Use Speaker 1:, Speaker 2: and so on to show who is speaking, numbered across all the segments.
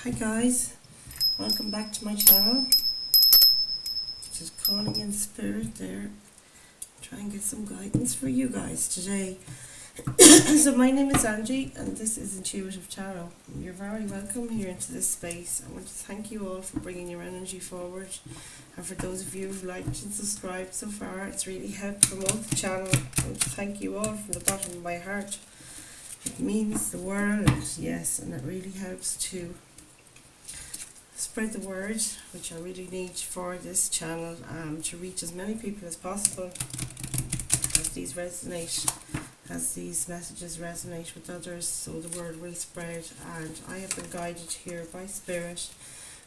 Speaker 1: Hi guys, welcome back to my channel. Just calling in spirit there, try and get some guidance for you guys today. So my name is Angie and this is Intuitive Tarot. You're very welcome here into this space. I want to thank you all for bringing your energy forward, and for those of you who've liked and subscribed so far, it's really helped promote the channel. I want to thank you all from the bottom of my heart. It means the world, yes, and it really helps to spread the word, which I really need for this channel, to reach as many people as possible as these messages resonate with others, so the word will spread. And I have been guided here by Spirit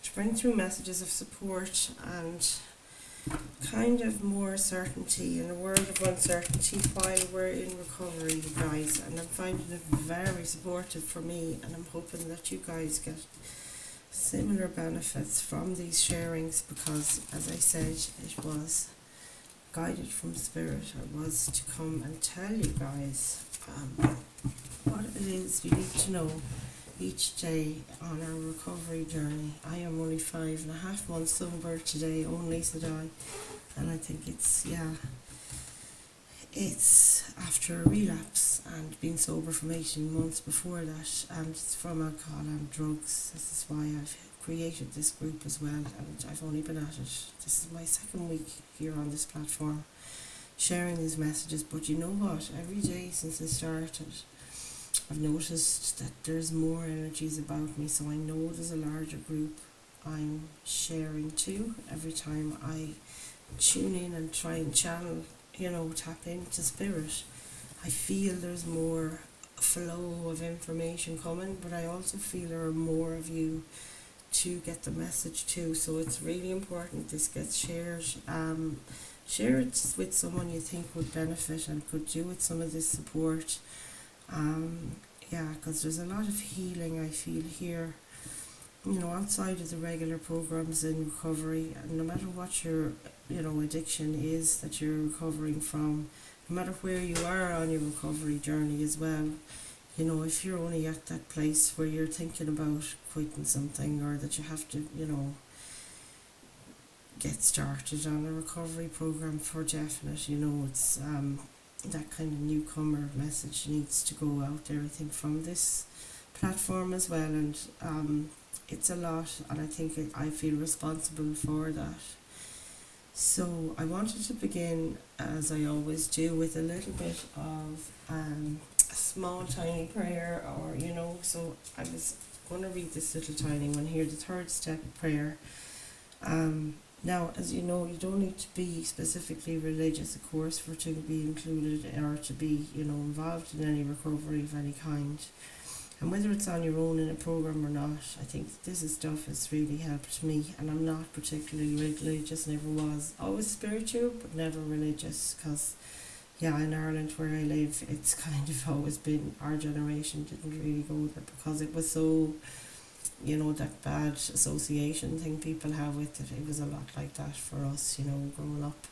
Speaker 1: to bring through messages of support and kind of more certainty in a world of uncertainty while we're in recovery, you guys. And I'm finding it very supportive for me, and I'm hoping that you guys get similar benefits from these sharings, because as I said, it was guided from Spirit. I was to come and tell you guys what it is you need to know each day on our recovery journey. I am only 5.5 months sober today, only, said I, and I think it's after a relapse and been sober from 18 months before that, and it's from alcohol and drugs. This is why I've created this group as well, and I've only been at it. This is my second week here on this platform sharing these messages, but you know what, every day since I started I've noticed that there's more energies about me, so I know there's a larger group I'm sharing to every time I tune in and try and channel, tap into Spirit. I feel there's more flow of information coming, but I also feel there are more of you to get the message to, so it's really important this gets shared. Share it with someone you think would benefit and could do with some of this support. Because there's a lot of healing I feel here, outside of the regular programs in recovery. And no matter what your addiction is that you're recovering from, no matter where you are on your recovery journey as well, if you're only at that place where you're thinking about quitting something, or that you have to get started on a recovery program for definite, it's that kind of newcomer message needs to go out there, I think, from this platform as well. And it's a lot, and I think I feel responsible for that. So I wanted to begin, as I always do, with a little bit of a small tiny prayer, or so I was going to read this little tiny one here, the third step prayer. Now, as you know, you don't need to be specifically religious, of course, for to be included or to be, involved in any recovery of any kind. And whether it's on your own in a program or not, I think this stuff has really helped me. And I'm not particularly religious, never was. Always spiritual, but never religious, because, in Ireland where I live, it's kind of always been, our generation didn't really go there because it was so, that bad association thing people have with it. It was a lot like that for us, growing up.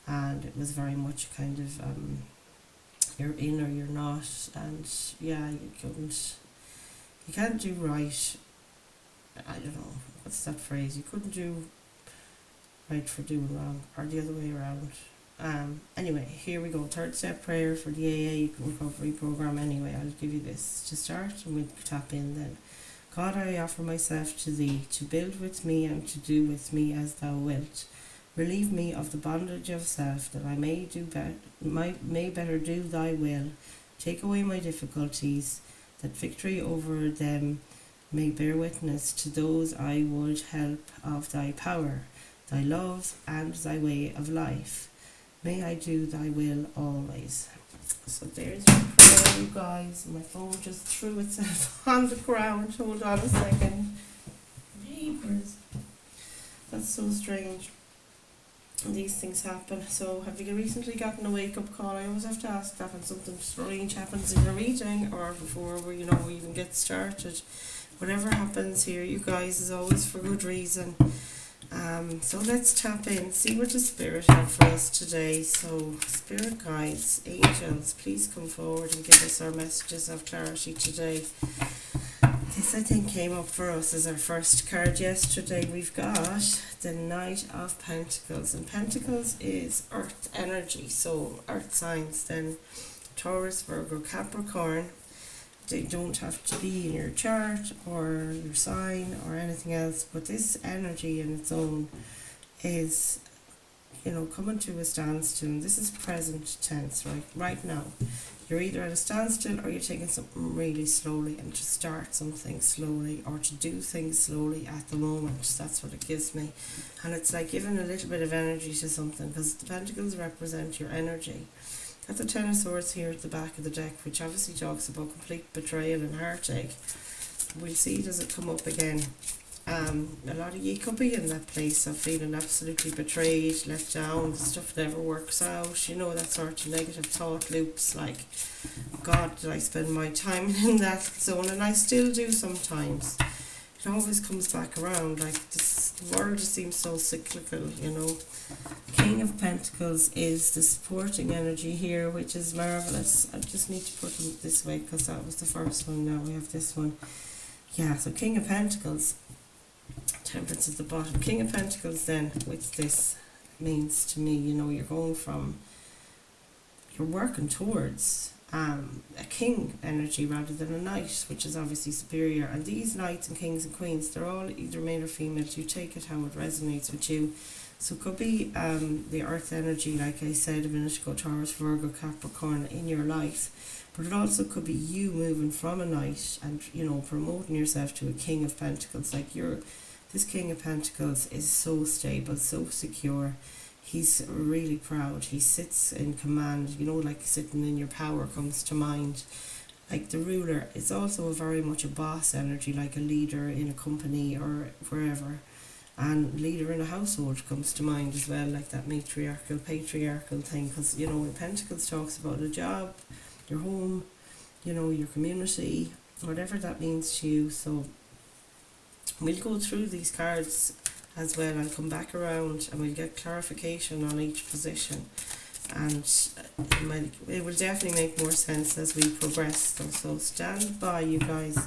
Speaker 1: And it was very much kind of, you're in or you're not. And you can't do right. I don't know, what's that phrase? You couldn't do right for doing wrong, or the other way around. Anyway, here we go. Third step prayer for the AA recovery program. Anyway, I'll give you this to start and we'll tap in then. God, I offer myself to Thee, to build with me and to do with me as Thou wilt. Relieve me of the bondage of self, that I may better do Thy will. Take away my difficulties, that victory over them may bear witness to those I would help of Thy power, Thy love, and Thy way of life. May I do Thy will always. So there's your prayer, you guys. My phone just threw itself on the ground. Hold on a second. Neighbours. That's so strange. These things happen. So have you recently gotten a wake-up call? I always have to ask that when something strange happens in a reading, or before we even get started. Whatever happens here, you guys, is always for good reason. So let's tap in, see what the Spirit had for us today. So Spirit guides, angels, please come forward and give us our messages of clarity today. This, I think, came up for us as our first card yesterday. We've got the Knight of Pentacles, and Pentacles is earth energy, so earth signs, then Taurus, Virgo, Capricorn. They don't have to be in your chart or your sign or anything else, but this energy in its own is, you know, coming to a standstill. And this is present tense, right now. You're either at a standstill or you're taking something really slowly, and to start something slowly or to do things slowly at the moment. That's what it gives me. And it's like giving a little bit of energy to something, because the Pentacles represent your energy. Got the Ten of Swords here at the back of the deck, which obviously talks about complete betrayal and heartache. We'll see, does it come up again? A lot of you could be in that place of feeling absolutely betrayed, let down, stuff never works out, you know, that sort of negative thought loops, like, God, did I spend my time in that zone? And I still do sometimes. It always comes back around, like, this world just seems so cyclical, you know. King of Pentacles is the supporting energy here, which is marvellous. I just need to put it this way because that was the first one, now we have this one. Yeah, so King of Pentacles, Temperance at the bottom. King of Pentacles then, which this means to me, you know, you're working towards a king energy rather than a knight, which is obviously superior. And these knights and kings and queens, they're all either male or female. You take it how it resonates with you. So it could be the earth energy, like I said a minute ago, Taurus, Virgo, Capricorn in your life. But it also could be you moving from a knight and, you know, promoting yourself to a king of pentacles. Like, this King of Pentacles is so stable, so secure. He's really proud. He sits in command, you know, like sitting in your power comes to mind. Like, the ruler is also very much a boss energy, like a leader in a company or wherever. And leader in a household comes to mind as well, like that matriarchal, patriarchal thing. Because, you know, Pentacles talks about a job, your home, you know, your community, whatever that means to you. So we'll go through these cards as well. I'll come back around and we'll get clarification on each position. And it will definitely make more sense as we progress. So stand by, you guys.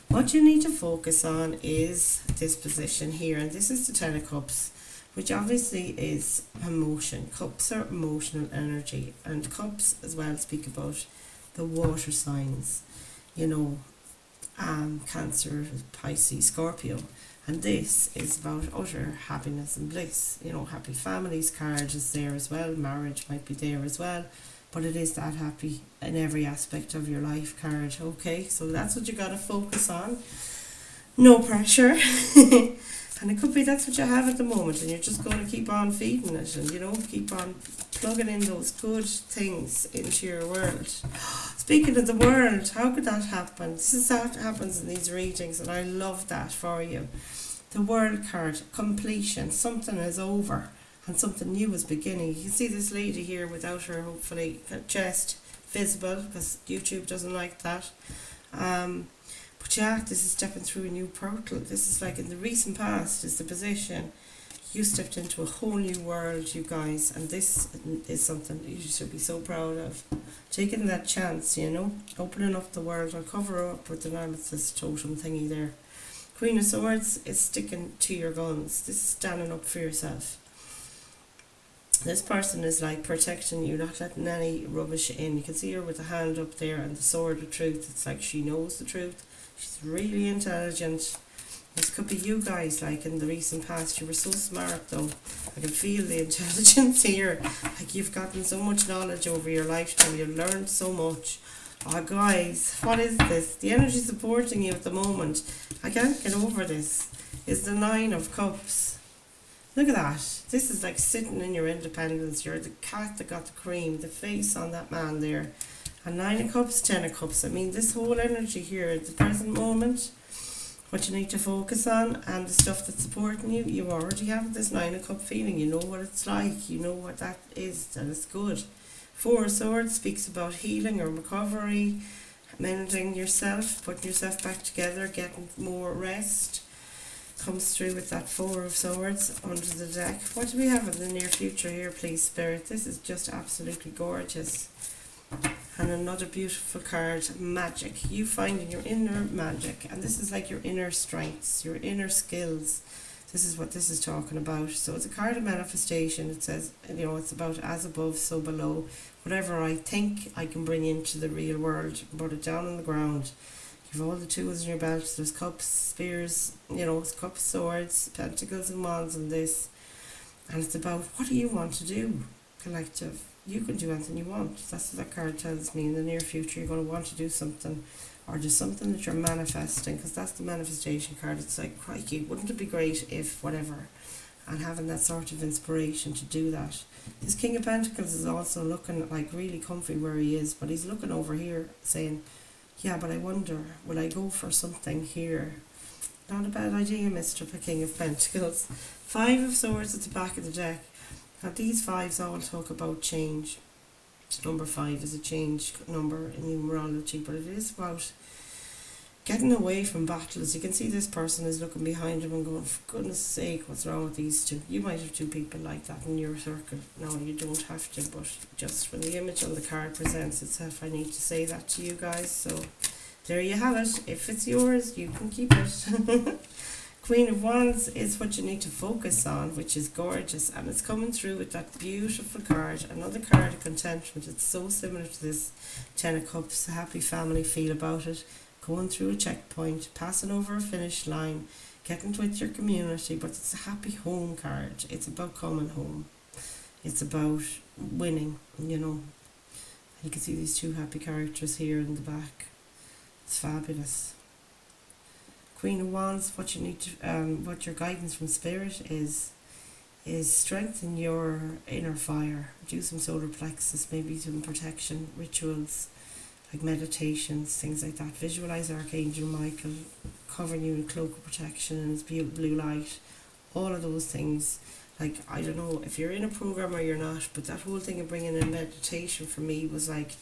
Speaker 1: What you need to focus on is this position here. And this is the Ten of Cups, which obviously is emotion. Cups are emotional energy. And cups as well speak about the water signs. You know, Cancer, Pisces, Scorpio. And this is about utter happiness and bliss. You know, happy families card is there as well. Marriage might be there as well. But it is that happy in every aspect of your life card. Okay, so that's what you got to focus on. No pressure. And it could be that's what you have at the moment, and you're just going to keep on feeding it, and, you know, keep on plugging in those good things into your world. Speaking of the world, how could that happen? This is how it happens in these readings, and I love that for you. The World card, completion. Something is over and something new is beginning. You can see this lady here without her, hopefully, chest visible, because YouTube doesn't like that. But yeah, this is stepping through a new portal. This is like in the recent past is the position. You stepped into a whole new world, you guys, and this is something you should be so proud of. Taking that chance, you know, opening up the world. I'll cover up with the amethyst totem thingy there. Queen of Swords is sticking to your guns. This is standing up for yourself. This person is like protecting you, not letting any rubbish in. You can see her with the hand up there and the sword of truth. It's like she knows the truth. She's really intelligent. This could be you guys, like in the recent past. You were so smart though. I can feel the intelligence here. Like, you've gotten so much knowledge over your lifetime. You've learned so much. Oh guys, what is this? The energy supporting you at the moment, I can't get over this, is the Nine of Cups. Look at that. This is like sitting in your independence. You're the cat that got the cream, the face on that man there. And Nine of Cups, Ten of Cups. I mean, this whole energy here at the present moment, what you need to focus on and the stuff that's supporting you, you already have this Nine of Cups feeling. You know what it's like. You know what that is, and it's good. Four of Swords speaks about healing or recovery, mending yourself, putting yourself back together, getting more rest. Comes through with that Four of Swords under the deck. What do we have in the near future here, please, Spirit? This is just absolutely gorgeous. And another beautiful card, magic. You finding your inner magic. And this is like your inner strengths, your inner skills. This is what this is talking about. So it's a card of manifestation. It says, it's about as above, so below. Whatever I think I can bring into the real world, put it down on the ground. You've all the tools in your belt. There's cups, spears, cups, swords, pentacles and wands and this. And it's about, what do you want to do, collective? You can do anything you want. That's what that card tells me. In the near future, you're going to want to do something, or just something that you're manifesting, because that's the manifestation card. It's like, crikey, wouldn't it be great if whatever, and having that sort of inspiration to do that. This King of Pentacles is also looking like really comfy where he is, but he's looking over here saying, yeah, but I wonder, will I go for something here? Not a bad idea, Mr. King of Pentacles. 5 of Swords at the back of the deck. Now these 5s all talk about change. Number 5 is a change number in numerology, but it is about getting away from battles. You can see this person is looking behind him and going, for goodness sake, what's wrong with these two? You might have 2 people like that in your circle. No, you don't have to, but just when the image on the card presents itself, I need to say that to you guys. So there you have it. If it's yours, you can keep it. Queen of Wands is what you need to focus on, which is gorgeous, and it's coming through with that beautiful card, another card of contentment. It's so similar to this 10 of Cups, a happy family feel about it, going through a checkpoint, passing over a finish line, getting with your community, but it's a happy home card. It's about coming home. It's about winning, You can see these 2 happy characters here in the back. It's fabulous. Queen of Wands, what you need to, what your guidance from Spirit is strengthen your inner fire. Do some solar plexus, maybe some protection rituals, like meditations, things like that. Visualize Archangel Michael covering you in a cloak of protection and his blue light. All of those things. Like, I don't know if you're in a program or you're not, but that whole thing of bringing in meditation for me was like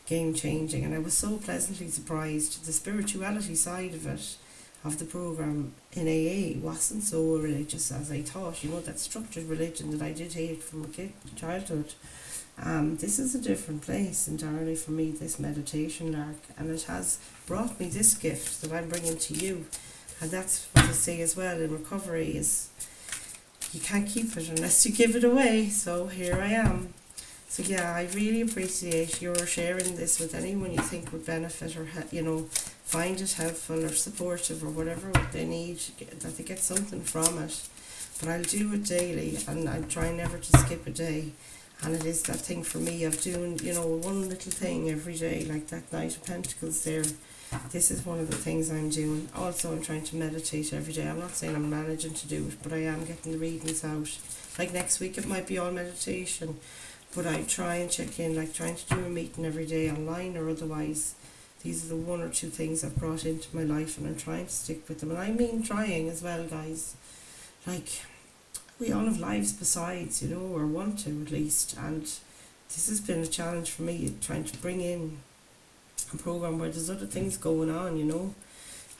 Speaker 1: game changing, and I was so pleasantly surprised. The spirituality side of it, of the program in AA, wasn't so religious as I thought. That structured religion that I did hate from childhood. This is a different place entirely for me, this meditation lark, and it has brought me this gift that I'm bringing to you. And that's what I say as well in recovery is, you can't keep it unless you give it away. So here I am. So yeah, I really appreciate your sharing this with anyone you think would benefit or find it helpful or supportive or whatever they need, that they get something from it. But I'll do it daily, and I try never to skip a day. And it is that thing for me of doing, one little thing every day, like that Knight of Pentacles there. This is one of the things I'm doing. Also, I'm trying to meditate every day. I'm not saying I'm managing to do it, but I am getting the readings out. Like next week it might be all meditation, but I try and check in, like trying to do a meeting every day online or otherwise. These are the 1 or 2 things I've brought into my life, and I'm trying to stick with them. And I mean trying as well, guys. Like, we all have lives besides, or want to at least. And this has been a challenge for me, trying to bring in a program where there's other things going on,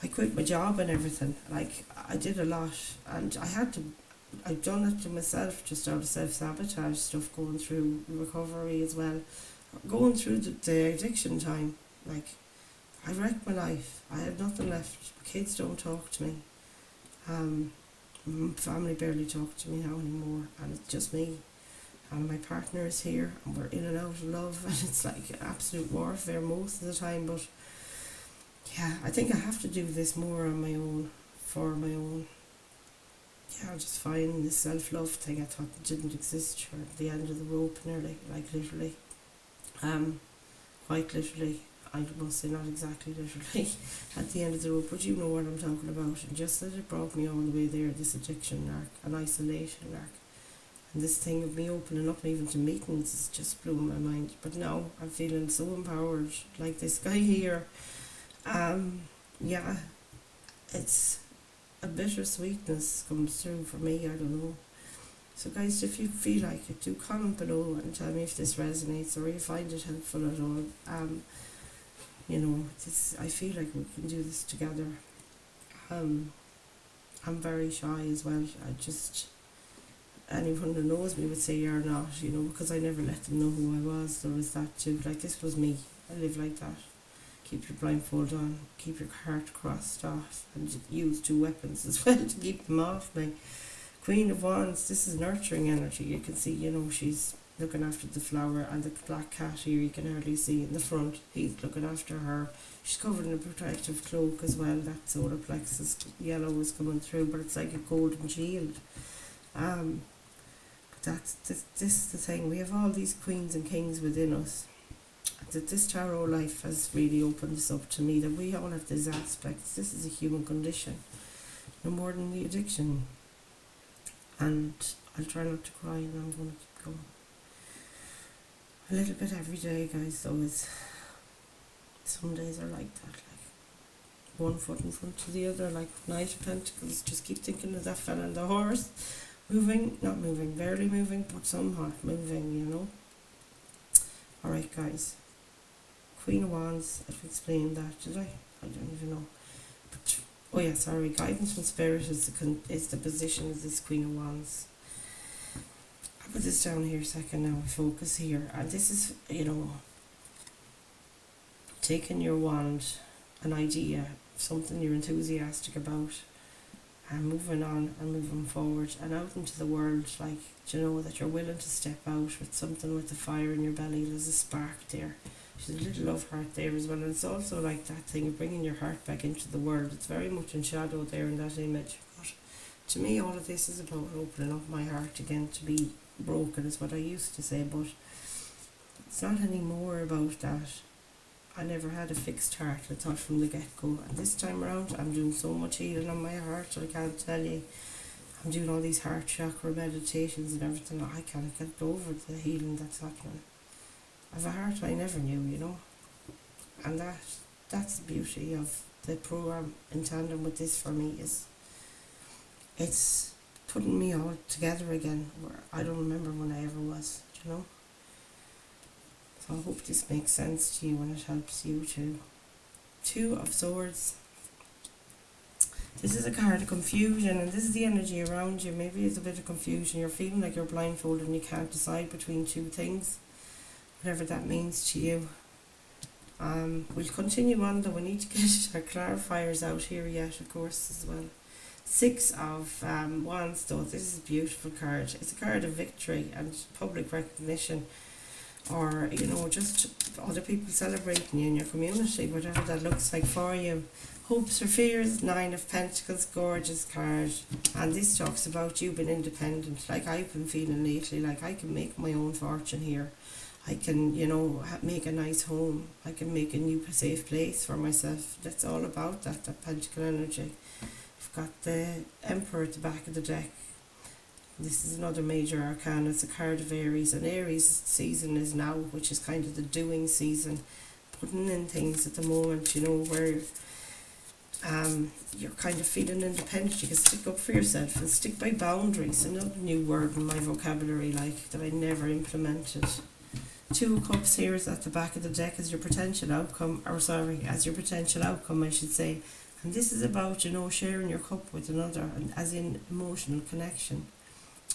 Speaker 1: I quit my job and everything. Like, I did a lot, and I've done it to myself, just out of self-sabotage stuff, going through recovery as well, going through the addiction time. Like, I wrecked my life. I had nothing left. My kids don't talk to me. Family barely talk to me now anymore, and it's just me. And my partner is here, and we're in and out of love, and it's like absolute warfare most of the time. But yeah, I think I have to do this more on my own, for my own. Yeah, I'll just find this self-love thing I thought didn't exist for the end of the rope, nearly, like literally. Quite literally. I must say, not exactly literally, at the end of the rope, but you know what I'm talking about. And just that it brought me all the way there, this addiction arc, an isolation arc. And this thing of me opening up even to meetings is just blowing my mind. But now I'm feeling so empowered, like this guy here. Yeah, it's a bittersweetness comes through for me, I don't know. So guys, if you feel like it, do comment below and tell me if this resonates or you find it helpful at all. I feel like we can do this together. I'm very shy as well. Anyone who knows me would say you're not, because I never let them know who I was. There was that too. Like, this was me. I live like that. Keep your blindfold on, keep your heart crossed off, and use 2 weapons as well to keep them off me. Queen of Wands, this is nurturing energy. You can see, she's looking after the flower, and the black cat here you can hardly see in the front. He's looking after her. She's covered in a protective cloak as well. That solar plexus yellow is coming through, but it's like a golden shield. That's this is the thing. We have all these queens and kings within us. That this tarot life has really opened this up to me, that we all have these aspects. This is a human condition, no more than the addiction. And I'll try not to cry, and I'm going to keep going. A little bit every day, guys, though. Some days are like that, like one foot in front of the other, like Knight of Pentacles. Just keep thinking of that fella on the horse. Moving, not moving, barely moving, but somewhat moving, Alright, guys. Queen of Wands, I've explained that, did I? I don't even know. But, oh yeah, sorry, guidance from Spirit is the position of this Queen of Wands. I'll put this down here a second now, focus here. And this is, taking your wand, an idea, something you're enthusiastic about, and moving on and moving forward and out into the world, like, that you're willing to step out with something with the fire in your belly. There's a spark there. There's a little love heart there as well, and it's also like that thing of bringing your heart back into the world. It's very much in shadow there in that image, but to me all of this is about opening up my heart again. To be broken is what I used to say, but it's not anymore about that. I never had a fixed heart, I thought, from the get-go, and this time around I'm doing so much healing on my heart, I can't tell you. I'm doing all these heart chakra meditations and everything. I can't get over the healing that's happening. I have a heart I never knew, and that's the beauty of the program in tandem with this for me. Is it's putting me all together again, where I don't remember when I ever was, So I hope this makes sense to you and it helps you too. 2 of Swords. This is a card of confusion, and this is the energy around you. Maybe it's a bit of confusion. You're feeling like you're blindfolded and you can't decide between 2 things, whatever that means to you. We'll continue on, though. We need to get our clarifiers out here yet, of course, as well. 6 of Wands, though. This is a beautiful card. It's a card of victory and public recognition, or just other people celebrating you in your community, whatever that looks like for you. Hopes or fears, 9 of Pentacles, gorgeous card. And this talks about you being independent, like I've been feeling lately, like I can make my own fortune here. I can, make a nice home. I can make a new safe place for myself. That's all about that Pentacle energy. We've got the Emperor at the back of the deck. This is another major arcana. It's a card of Aries, and Aries season is now, which is kind of the doing season, putting in things at the moment, where you're kind of feeling independent. You can stick up for yourself and stick by boundaries. Another new word in my vocabulary, like, that I never implemented. 2 of Cups here is at the back of the deck as your potential outcome, I should say. And this is about, sharing your cup with another, and as in emotional connection.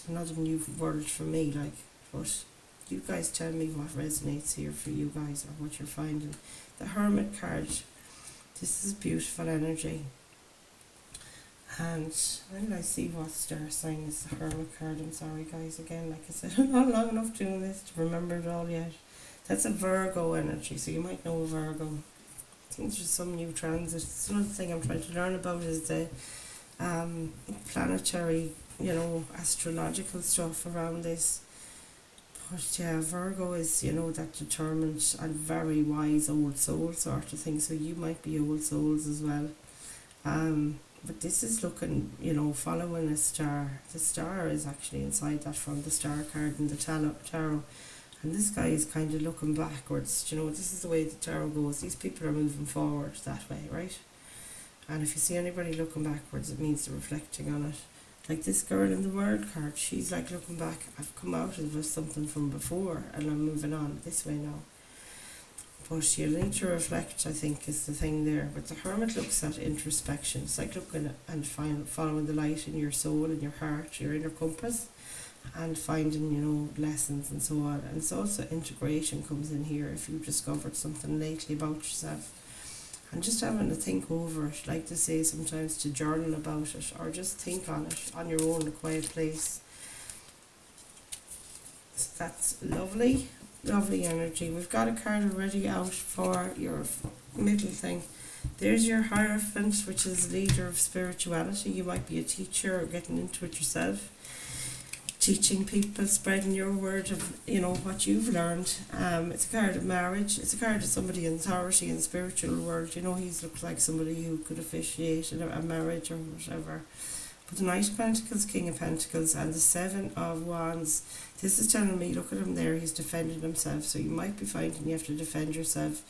Speaker 1: Another new word for me, like, but you guys tell me what resonates here for you guys, or what you're finding. The Hermit card. This is beautiful energy. And when did I see what star sign is the Hermit card? I'm sorry, guys, again, like I said, I'm not long enough doing this to remember it all yet. That's a Virgo energy, so you might know a Virgo. I think there's some new transit. It's another thing I'm trying to learn about, is the planetary, astrological stuff around this. But yeah, Virgo is, that determined and very wise old soul sort of thing, so you might be old souls as well. But this is looking, following a star. The star is actually inside that from the star card in the tarot. And this guy is kind of looking backwards. This is the way the tarot goes. These people are moving forward that way, right? And if you see anybody looking backwards, it means they're reflecting on it. Like this girl in the World card, she's like looking back. I've come out of something from before and I'm moving on this way now. But you need to reflect, I think, is the thing there. But the Hermit looks at introspection. It's like looking at and following the light in your soul and your heart, your inner compass. and finding, lessons and so on. And it's also integration comes in here if you've discovered something lately about yourself. And just having to think over it, like to say sometimes to journal about it, or just think on it on your own in a quiet place. So that's lovely, lovely energy. We've got a card already out for your middle thing. There's your Hierophant, which is leader of spirituality. You might be a teacher or getting into it yourself, teaching people, spreading your word of, what you've learned. It's a card of marriage. It's a card of somebody in authority in the spiritual world. He's looks like somebody who could officiate a marriage or whatever. But the Knight of Pentacles, King of Pentacles, and the Seven of Wands. This is telling me, look at him there, he's defending himself. So you might be finding you have to defend yourself,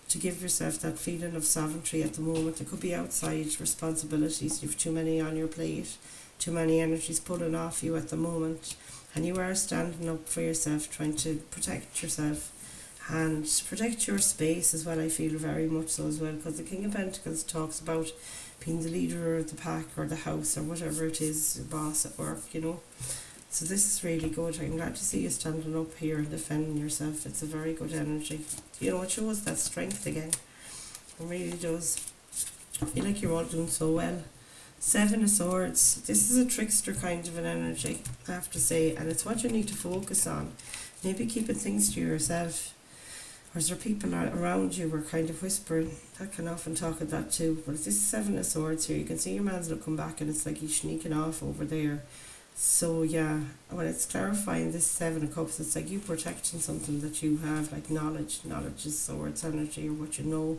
Speaker 1: to give yourself that feeling of sovereignty at the moment. It could be outside responsibilities. You've too many on your plate, too many energies pulling off you at the moment, and you are standing up for yourself, trying to protect yourself and protect your space as well. I feel very much so as well, because the King of Pentacles talks about being the leader of the pack or the house or whatever it is, the boss at work, So this is really good. I'm glad to see you standing up here and defending yourself. It's a very good energy. It shows that strength again. It really does. I feel like you're all doing so well. Seven of Swords. This is a trickster kind of an energy, I have to say, and it's what you need to focus on. Maybe keeping things to yourself. Or is there people around you who are kind of whispering? That can often talk at that too. But this Seven of Swords here, you can see your man's looking back and it's like he's sneaking off over there. So yeah, when it's clarifying this Seven of Cups, it's like you protecting something that you have, like knowledge. Knowledge is swords energy, or what you know.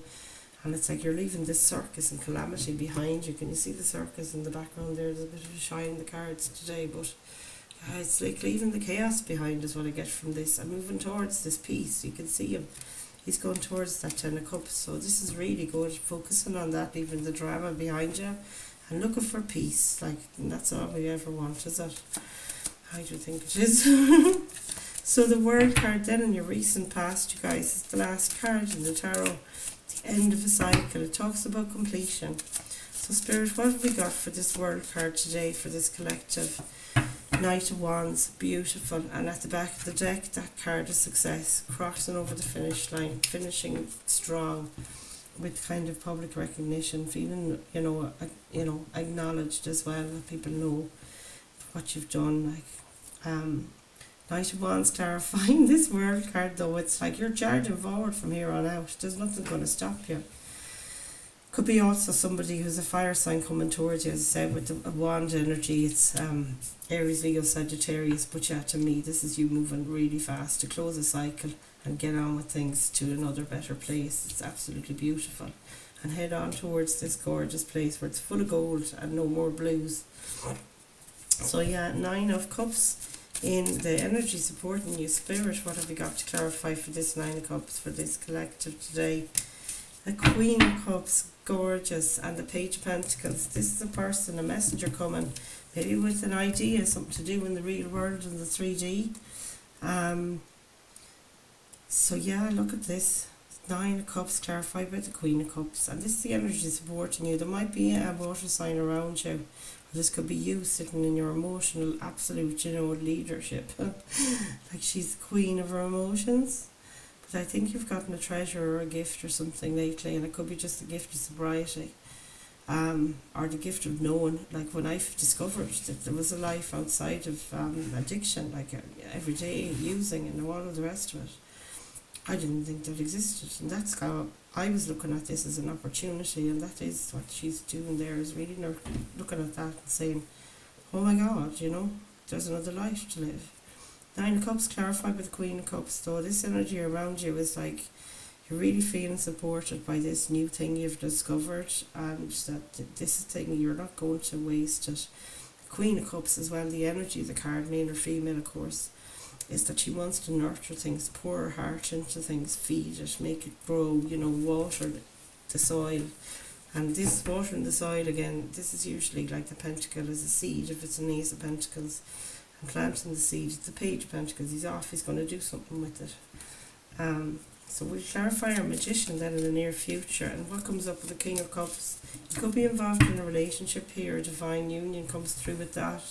Speaker 1: And it's like you're leaving this circus and calamity behind you. Can you see the circus in the background there? There's a bit of a shine in the cards today, but it's like leaving the chaos behind is what I get from this. I'm moving towards this peace. You can see him. He's going towards that Ten of Cups. So this is really good. Focusing on that, leaving the drama behind you and looking for peace. And that's all we ever want, is it? I do think it is. So the World card then in your recent past, you guys, is the last card in the tarot. The end of a cycle. It talks about completion. So Spirit, what have we got for this World card today, for this collective? Knight of Wands, beautiful, and at the back of the deck, that card of success, crossing over the finish line, finishing strong, with kind of public recognition, feeling, acknowledged as well, that people know what you've done. Knight of Wands clarifying this World card though, it's like you're charging forward from here on out. There's nothing going to stop you. Could be also somebody who's a fire sign coming towards you. As I said, with the wand energy, it's Aries, Leo, Sagittarius. But yeah, to me, this is you moving really fast to close a cycle and get on with things to another better place. It's absolutely beautiful. And head on towards this gorgeous place where it's full of gold and no more blues. So yeah, Nine of Cups in the energy supporting you. Spirit, what have we got to clarify for this Nine of Cups, for this collective today? The Queen of Cups, gorgeous, and the Page of Pentacles. This is a person, a messenger coming, maybe with an idea, something to do in the real world, in the 3D. So yeah, look at this. Nine of Cups clarified by the Queen of Cups, and this is the energy supporting you. There might be a water sign around you. This could be you sitting in your emotional absolute, leadership. Like she's the queen of her emotions. I think you've gotten a treasure or a gift or something lately, and it could be just the gift of sobriety, or the gift of knowing. Like when I've discovered that there was a life outside of addiction, like every day using and all of the rest of it, I didn't think that existed, and that's how I was looking at this as an opportunity, and that is what she's doing there, is really looking at that and saying, oh my God, there's another life to live. Nine of Cups clarified by the Queen of Cups. So this energy around you is like you're really feeling supported by this new thing you've discovered, and that this thing you're not going to waste it. The Queen of Cups as well, the energy of the card, male or female of course, is that she wants to nurture things, pour her heart into things, feed it, make it grow, water the soil. And this watering the soil again, this is usually like the pentacle is a seed, if it's an Ace of Pentacles. And planting the seed, it's the Page of Pentacles. He's off, he's going to do something with it. So we'll clarify our Magician then in the near future. And what comes up with the King of Cups? You could be involved in a relationship here, a divine union comes through with that.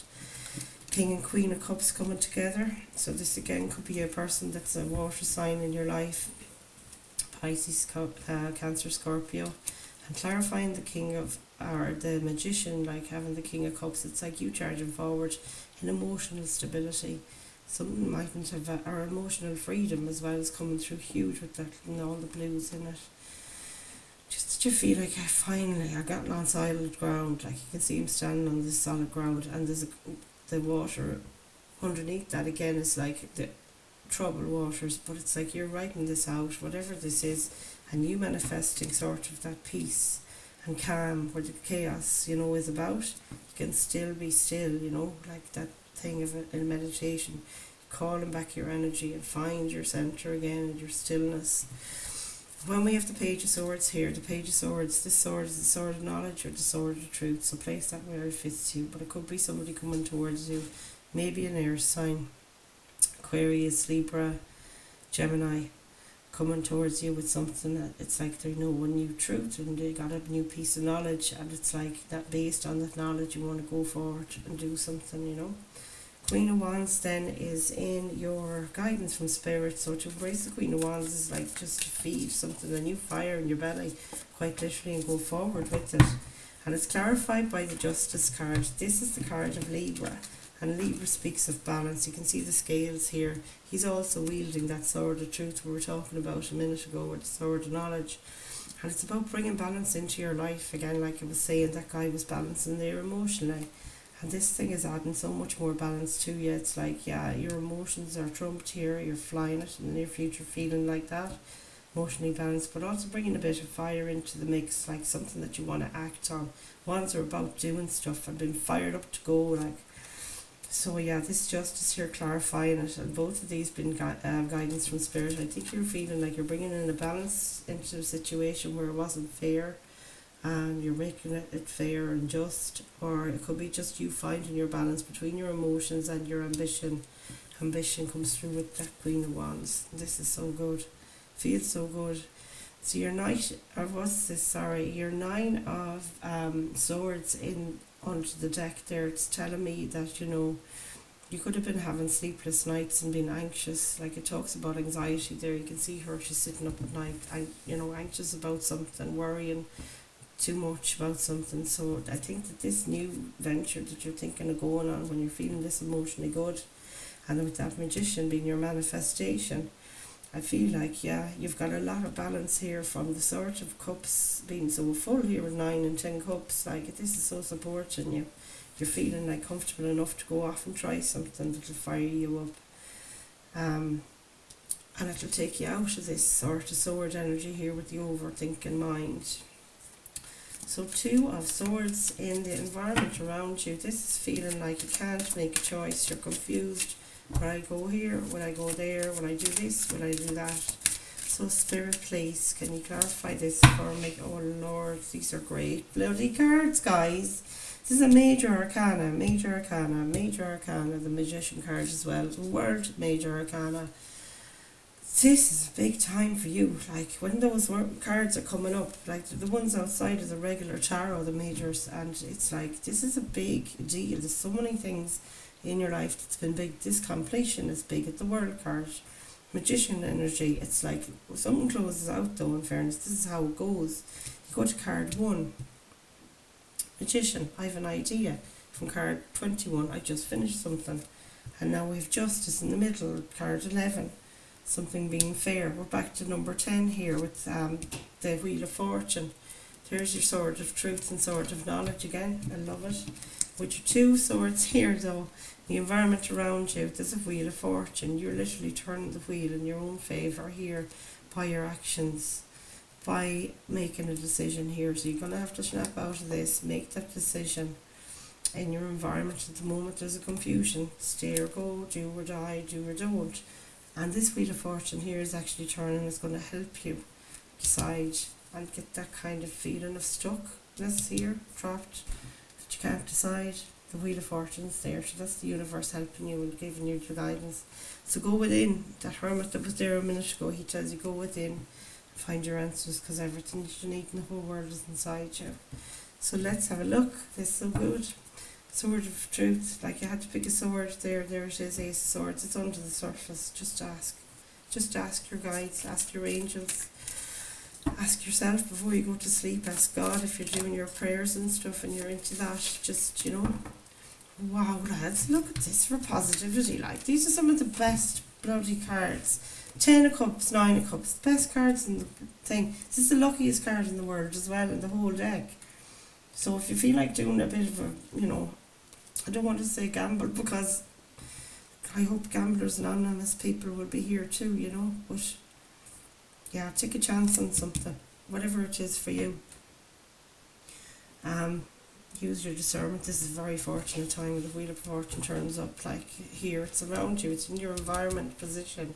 Speaker 1: King and Queen of Cups coming together. So this again could be a person that's a water sign in your life. Pisces, Cancer, Scorpio. And clarifying the King of, or the Magician, like having the King of Cups, it's like you charging forward in emotional stability. Something mightn't have, or emotional freedom as well is coming through huge with that and all the blues in it. Just that you feel like I got on solid ground, like you can see him standing on this solid ground, and there's the water underneath that again is like the troubled waters, but it's like you're writing this out, whatever this is, and you manifesting sort of that peace and calm where the chaos, is about. You can still be still, like that thing of in meditation, calling back your energy and find your center again and your stillness. When we have the Page of Swords here, the Page of Swords, this sword is the sword of knowledge or the sword of truth, so place that where it fits you, but it could be somebody coming towards you, maybe an air sign, Aquarius, Libra, Gemini, coming towards you with something that it's like they know a new truth and they got a new piece of knowledge, and it's like that based on that knowledge you want to go forward and do something. Queen of Wands then is in your guidance from Spirit, so to embrace the Queen of Wands is like just to feed something, a new fire in your belly, quite literally, and go forward with it. And it's clarified by the Justice card. This is the card of Libra, and Libra speaks of balance. You can see the scales here. He's also wielding that sword of truth we were talking about a minute ago, with the sword of knowledge. And it's about bringing balance into your life again, like I was saying, that guy was balancing there emotionally. And this thing is adding so much more balance to you. It's like, yeah, your emotions are trumped here. You're flying it in the near future, feeling like that, emotionally balanced, but also bringing a bit of fire into the mix, like something that you want to act on. Ones are about doing stuff and being fired up to go, like. So yeah, this Justice here clarifying it, and both of these been guidance from Spirit. I think you're feeling like you're bringing in a balance into a situation where it wasn't fair, and you're making it fair and just, or it could be just you finding your balance between your emotions and your ambition. Ambition comes through with that Queen of Wands. This is so good, feels so good. So your Knight, or what's this, sorry, your Nine of Swords in under the deck there, it's telling me that you could have been having sleepless nights and being anxious. Like it talks about anxiety there. You can see her, she's sitting up at night and anxious about something, worrying too much about something. So I think that this new venture that you're thinking of going on, when you're feeling this emotionally good, and with that Magician being your manifestation, I feel like, yeah, you've got a lot of balance here from the sort of cups being so full here with 9 and 10 cups. Like this is so supporting you. You're feeling like comfortable enough to go off and try something that'll fire you up. And it'll take you out of this sort of sword energy here with the overthinking mind. So 2 of Swords in the environment around you. This is feeling like you can't make a choice. You're confused. Will I go here? Will I go there? Will I do this? Will I do that? So Spirit, please, can you clarify this for me? Oh Lord, these are great bloody cards, guys. This is a major arcana, the Magician card as well. The word major arcana. This is a big time for you. Like when those cards are coming up, like the ones outside of the regular tarot, the majors, and it's like this is a big deal. There's so many things in your life that's been big. This completion is big at the World card. Magician energy, it's like something closes out though, in fairness. This is how it goes. You go to card 1, Magician, I have an idea. From card 21, I just finished something. And now we have Justice in the middle, card 11, something being fair. We're back to number 10 here with the Wheel of Fortune. There's your sword of truth and sword of knowledge again. I love it. With your 2 swords here though, the environment around you, there's a Wheel of Fortune. You're literally turning the wheel in your own favour here by your actions, by making a decision here. So you're going to have to snap out of this, make that decision. In your environment at the moment there's a confusion. Stay or go, do or die, do or don't. And this Wheel of Fortune here is actually turning, is going to help you decide and get that kind of feeling of stuckness here, trapped, that you can't decide. The Wheel of Fortune's there, so that's the universe helping you and giving you the guidance. So go within. That hermit that was there a minute ago, he tells you go within and find your answers, because everything that you need in the whole world is inside you. So let's have a look. This is so good. Sword of truth, like you had to pick a sword, there it is, Ace of Swords, it's under the surface. Just ask your guides, ask your angels, ask yourself before you go to sleep, ask God if you're doing your prayers and stuff and you're into that, just, wow lads, look at this for positivity, like, these are some of the best bloody cards. 10 of Cups, 9 of Cups, the best cards in the thing. This is the luckiest card in the world as well, in the whole deck. So if you feel like doing a bit of a, I don't want to say gamble, because I hope Gamblers Anonymous people will be here too, but yeah, take a chance on something, whatever it is for you. Use your discernment. This is a very fortunate time when the Wheel of Fortune turns up, like here, it's around you, it's in your environment position.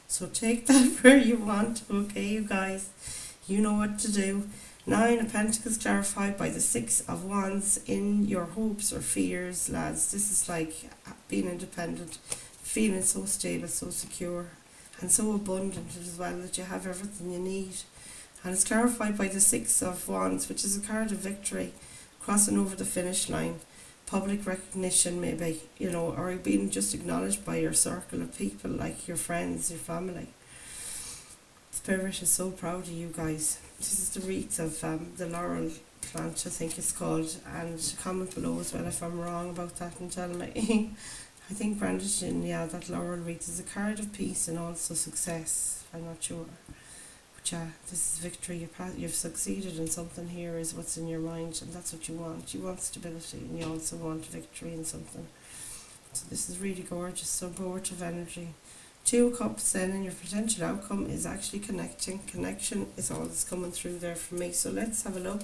Speaker 1: So take that where you want, okay, you guys? You know what to do. 9 of Pentacles clarified by the 6 of Wands. In your hopes or fears, lads, this is like being independent, feeling so stable, so secure, and so abundant as well, that you have everything you need. And it's clarified by the 6 of Wands, which is a card of victory, crossing over the finish line, public recognition maybe, or being just acknowledged by your circle of people, like your friends, your family. Spirit is so proud of you guys. This is the wreath of the laurel plant, I think it's called, and comment below as well if I'm wrong about that and tell me. I think brandishing, that laurel wreath is a card of peace and also success. I'm not sure. But yeah, this is victory. You've succeeded in something here, is what's in your mind, and that's what you want. You want stability, and you also want victory in something. So this is really gorgeous, supportive energy. 2 of Cups then, and your potential outcome is actually connecting. Connection is all that's coming through there for me. So let's have a look.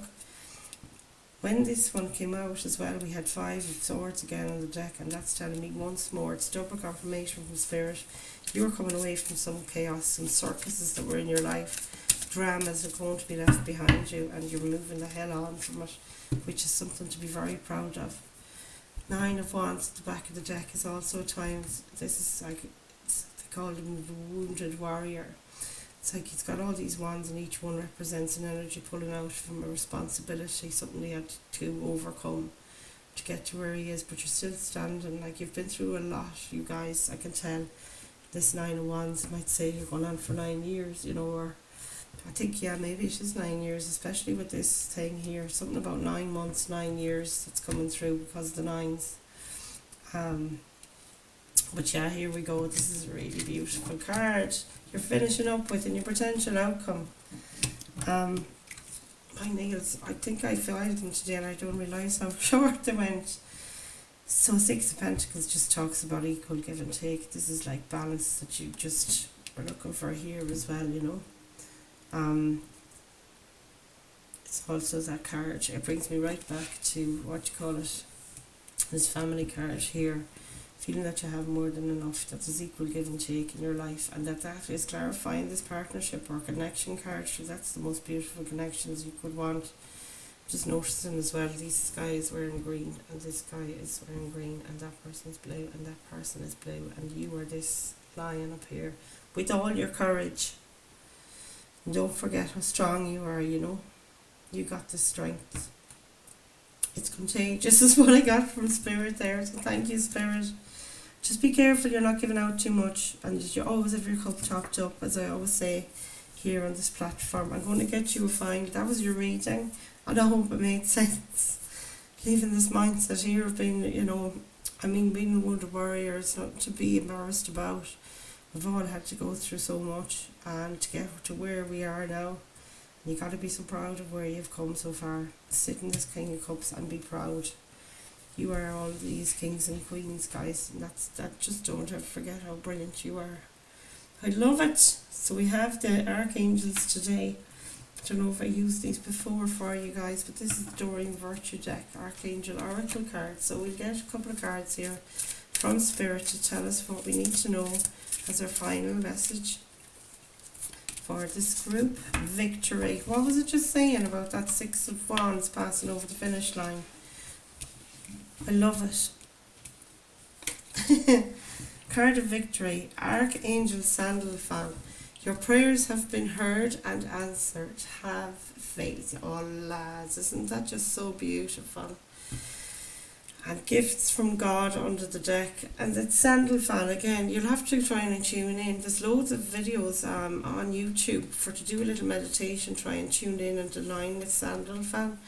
Speaker 1: When this one came out as well, we had 5 of Swords again on the deck, and that's telling me once more, it's double confirmation from Spirit. You're coming away from some chaos, some circuses that were in your life. Dramas are going to be left behind you, and you're moving the hell on from it, which is something to be very proud of. 9 of Wands at the back of the deck is also at times, this is like, they call him the wounded warrior. It's like he's got all these wands, and each one represents an energy pulling out from a responsibility, something he had to overcome to get to where he is, but you're still standing. Like, you've been through a lot, you guys. I can tell this 9 of Wands might say you're going on for 9 years, or I think, maybe it is 9 years, especially with this thing here, something about 9 months, 9 years that's coming through because of the 9s. But yeah, here we go. This is a really beautiful card. You're finishing up with in your potential outcome. My nails, I think I filed them today and I don't realise how short they went. So 6 of Pentacles just talks about equal give and take. This is like balance that you just are looking for here as well, It's also that card. It brings me right back to, this family card here. Feeling that you have more than enough, that there's equal give and take in your life, and that is clarifying this partnership or connection card. So that's the most beautiful connections you could want. Just noticing as well, this guy is wearing green, and this guy is wearing green, and that person's blue, and that person is blue, and you are this lion up here with all your courage. And don't forget how strong you are, you got the strength. It's contagious is what I got from Spirit there, so thank you, Spirit. Just be careful you're not giving out too much, and you always have your cup topped up, as I always say here on this platform. I'm going to get you a find. That was your reading, and I hope it made sense. Leaving this mindset here of being, being a wounded warrior is not to be embarrassed about. We've all had to go through so much, and to get to where we are now. And you got to be so proud of where you've come so far. Sit in this King of Cups and be proud. You are all these kings and queens, guys, and just don't ever forget how brilliant you are. I love it. So we have the Archangels today. I don't know if I used these before for you guys, but this is the Doreen Virtue deck, Archangel Oracle cards. So we'll get a couple of cards here from Spirit to tell us what we need to know as our final message for this group. Victory. What was it just saying about that 6 of Wands passing over the finish line? I love it. Card of victory. Archangel Sandalphon. Your prayers have been heard and answered. Have faith. Oh lads, isn't that just so beautiful? and gifts from God under the deck. And that sandal fan, again, you'll have to try and tune in. There's loads of videos on YouTube for to do a little meditation, try and tune in and align with sandal fan.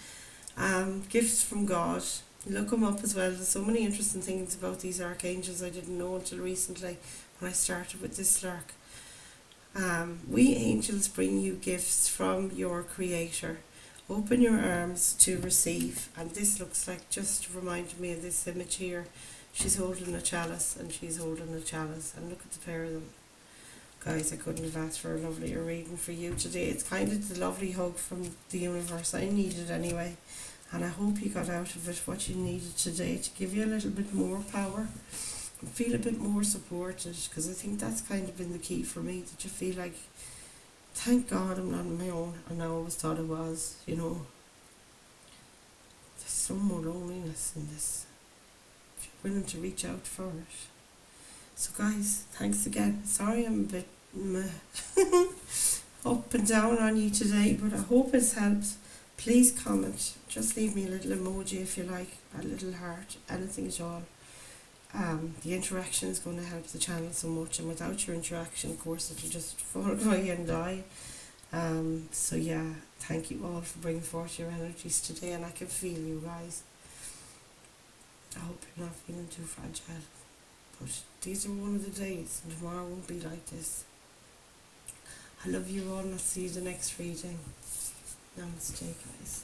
Speaker 1: Gifts from God, look them up as well. There's so many interesting things about these archangels I didn't know until recently when I started with this lark. We angels bring you gifts from your creator. Open your arms to receive. And this looks like, just reminded me of this image here. She's holding a chalice and she's holding a chalice, and look at the pair of them. Guys, I couldn't have asked for a lovelier reading for you today. It's kind of the lovely hug from the universe I needed anyway, and I hope you got out of it what you needed today to give you a little bit more power and feel a bit more supported, because I think that's kind of been the key for me, that you feel like, thank God I'm not on my own, and I always thought I was, you know. There's some more loneliness in this, if you're willing to reach out for it. So guys, thanks again. Sorry I'm a bit up and down on you today, but I hope it's helped. Please comment, just leave me a little emoji if you like, a little heart, anything at all. The interaction is going to help the channel so much, and without your interaction, of course, it'll just fall away and die. So yeah, thank you all for bringing forth your energies today, and I can feel you guys. I hope you're not feeling too fragile, but these are one of the days, and tomorrow won't be like this. I love you all, and I'll see you the next reading. Namaste, guys.